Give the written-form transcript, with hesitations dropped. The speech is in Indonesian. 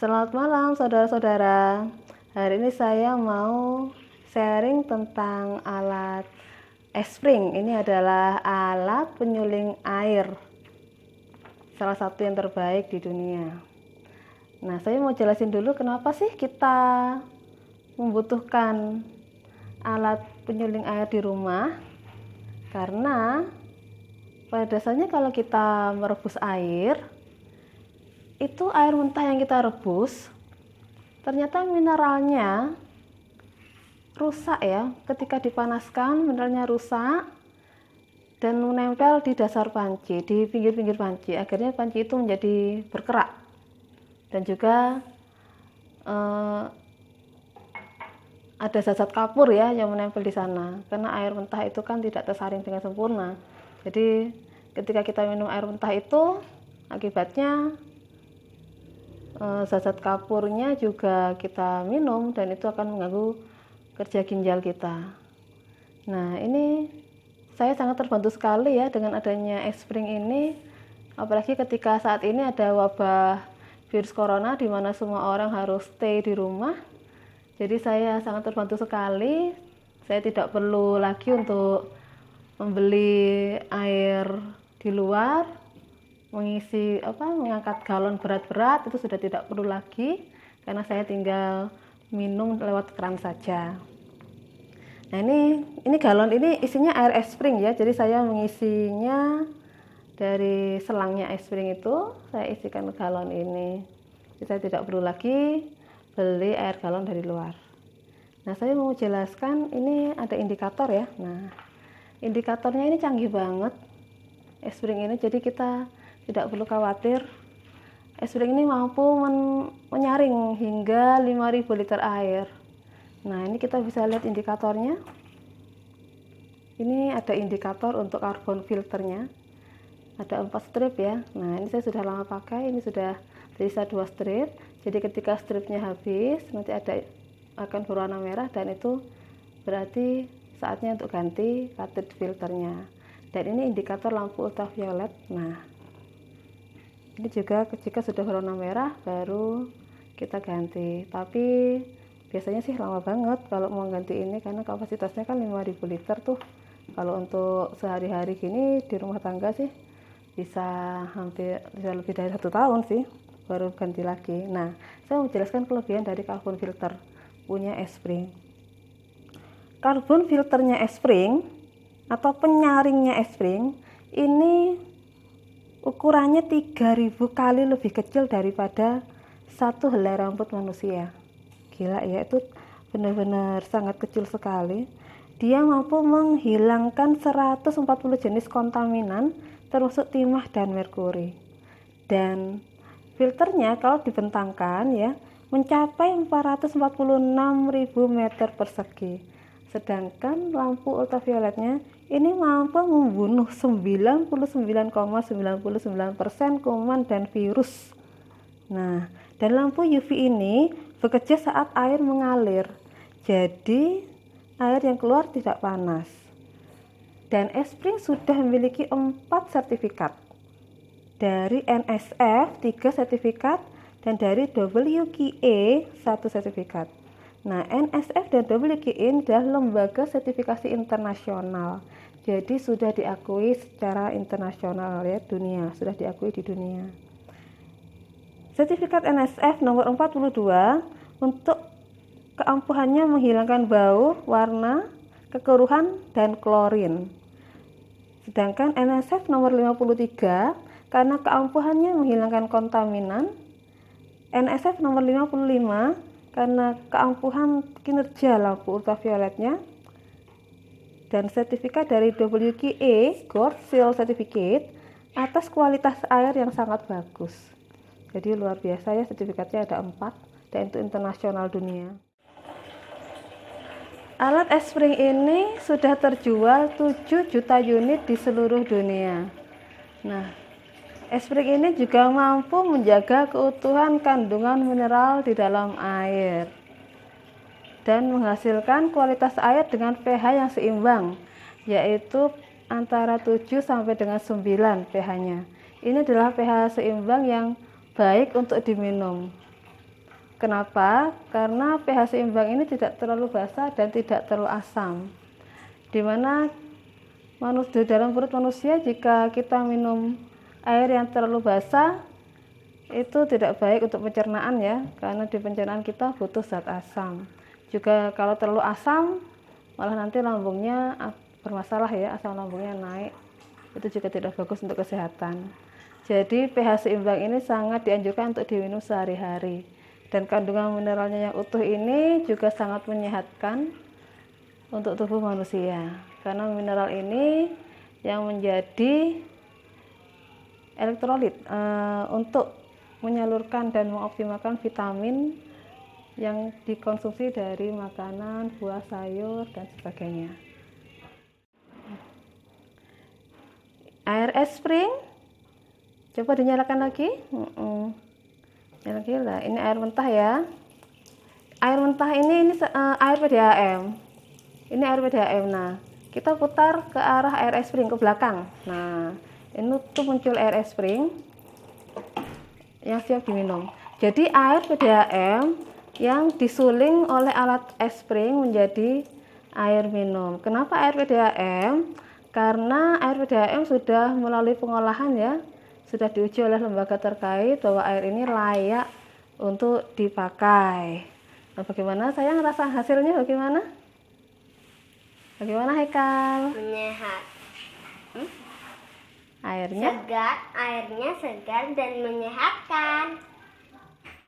Selamat malam saudara-saudara. Hari ini saya mau sharing tentang alat espring. Ini adalah alat penyuling air, salah satu yang terbaik di dunia. Nah, saya mau jelasin dulu kenapa sih kita membutuhkan alat penyuling air di rumah. Karena pada dasarnya kalau kita merebus air, itu air mentah yang kita rebus ternyata mineralnya rusak ya, ketika dipanaskan mineralnya rusak dan menempel di dasar panci, di pinggir-pinggir panci. Akhirnya panci itu menjadi berkerak dan juga ada zat-zat kapur ya yang menempel di sana, karena air mentah itu kan tidak tersaring dengan sempurna. Jadi ketika kita minum air mentah itu akibatnya zat-zat kapurnya juga kita minum dan itu akan mengganggu kerja ginjal kita. Nah, ini saya sangat terbantu sekali ya dengan adanya espring ini, apalagi ketika saat ini ada wabah virus corona di mana semua orang harus stay di rumah. Jadi saya sangat terbantu sekali. Saya tidak perlu lagi untuk membeli air di luar, mengangkat galon berat-berat, itu sudah tidak perlu lagi karena saya tinggal minum lewat keran saja. Nah, ini galon ini isinya air espring ya. Jadi saya mengisinya dari selangnya espring itu, saya isikan ke galon ini. Jadi saya tidak perlu lagi beli air galon dari luar. Nah, saya mau jelaskan, ini ada indikator ya. Nah, indikatornya ini canggih banget espring ini, jadi kita tidak perlu khawatir. Espring ini mampu menyaring hingga 5.000 liter air. Nah, ini kita bisa lihat indikatornya. Ini ada indikator untuk karbon filternya. Ada 4 strip ya. Nah, ini saya sudah lama pakai, ini sudah tersisa 2 strip. Jadi ketika stripnya habis, nanti akan berwarna merah dan itu berarti saatnya untuk ganti cartridge filternya. Dan ini indikator lampu ultraviolet. Nah, ini juga jika sudah berwarna merah baru kita ganti. Tapi biasanya sih lama banget kalau mau ganti ini karena kapasitasnya kan 5.000 liter tuh. Kalau untuk sehari-hari gini di rumah tangga sih bisa lebih dari 1 tahun sih baru ganti lagi. Nah, saya mau jelaskan kelebihan dari karbon filter punya espring. Karbon filternya espring atau penyaringnya espring ini ukurannya 3.000 kali lebih kecil daripada 1 helai rambut manusia. Gila ya, itu benar-benar sangat kecil sekali. Dia mampu menghilangkan 140 jenis kontaminan termasuk timah dan merkuri. Dan filternya kalau dibentangkan ya mencapai 446.000 meter persegi. Sedangkan lampu ultravioletnya ini mampu membunuh 99,99% kuman dan virus. Nah, dan lampu UV ini bekerja saat air mengalir. Jadi, air yang keluar tidak panas. Dan espring sudah memiliki 4 sertifikat. Dari NSF 3 sertifikat dan dari WQA 1 sertifikat. Nah, NSF dan WQA adalah lembaga sertifikasi internasional. Jadi sudah diakui secara internasional ya, dunia, sudah diakui di dunia. Sertifikat NSF nomor 42 untuk keampuhannya menghilangkan bau, warna, kekeruhan, dan klorin. Sedangkan NSF nomor 53 karena keampuhannya menghilangkan kontaminan. NSF nomor 55 karena keampuhan kinerja lampu ultravioletnya. Dan sertifikat dari WQA Gold Seal Certificate atas kualitas air yang sangat bagus. Jadi luar biasa ya, sertifikatnya ada 4 dan itu internasional dunia. Alat espring ini sudah terjual 7 juta unit di seluruh dunia. Nah, espring ini juga mampu menjaga keutuhan kandungan mineral di dalam air dan menghasilkan kualitas air dengan pH yang seimbang, yaitu antara 7 sampai dengan 9 pH-nya. Ini adalah pH seimbang yang baik untuk diminum. Kenapa? Karena pH seimbang ini tidak terlalu basah dan tidak terlalu asam. Dimana di dalam perut manusia jika kita minum air yang terlalu basah itu tidak baik untuk pencernaan ya, karena di pencernaan kita butuh zat asam. Juga kalau terlalu asam malah nanti lambungnya bermasalah ya, asam lambungnya naik. Itu juga tidak bagus untuk kesehatan. Jadi pH seimbang ini sangat dianjurkan untuk diminum sehari-hari. Dan kandungan mineralnya yang utuh ini juga sangat menyehatkan untuk tubuh manusia. Karena mineral ini yang menjadi elektrolit untuk menyalurkan dan mengoptimalkan vitamin yang dikonsumsi dari makanan, buah, sayur, dan sebagainya. Air es spring, coba dinyalakan lagi. Gila, ini air mentah ya. Air mentah ini air PDAM. Ini air PDAM. Nah, kita putar ke arah air es spring ke belakang. Nah, ini tuh muncul air es spring yang siap diminum. Jadi air PDAM yang disuling oleh alat es spring menjadi air minum. Kenapa air PDAM? Karena air PDAM sudah melalui pengolahan ya. Sudah diuji oleh lembaga terkait bahwa air ini layak untuk dipakai. Nah, bagaimana? Saya ngerasa hasilnya bagaimana? Bagaimana Haikal? Menyehat. Airnya Airnya segar dan menyehatkan.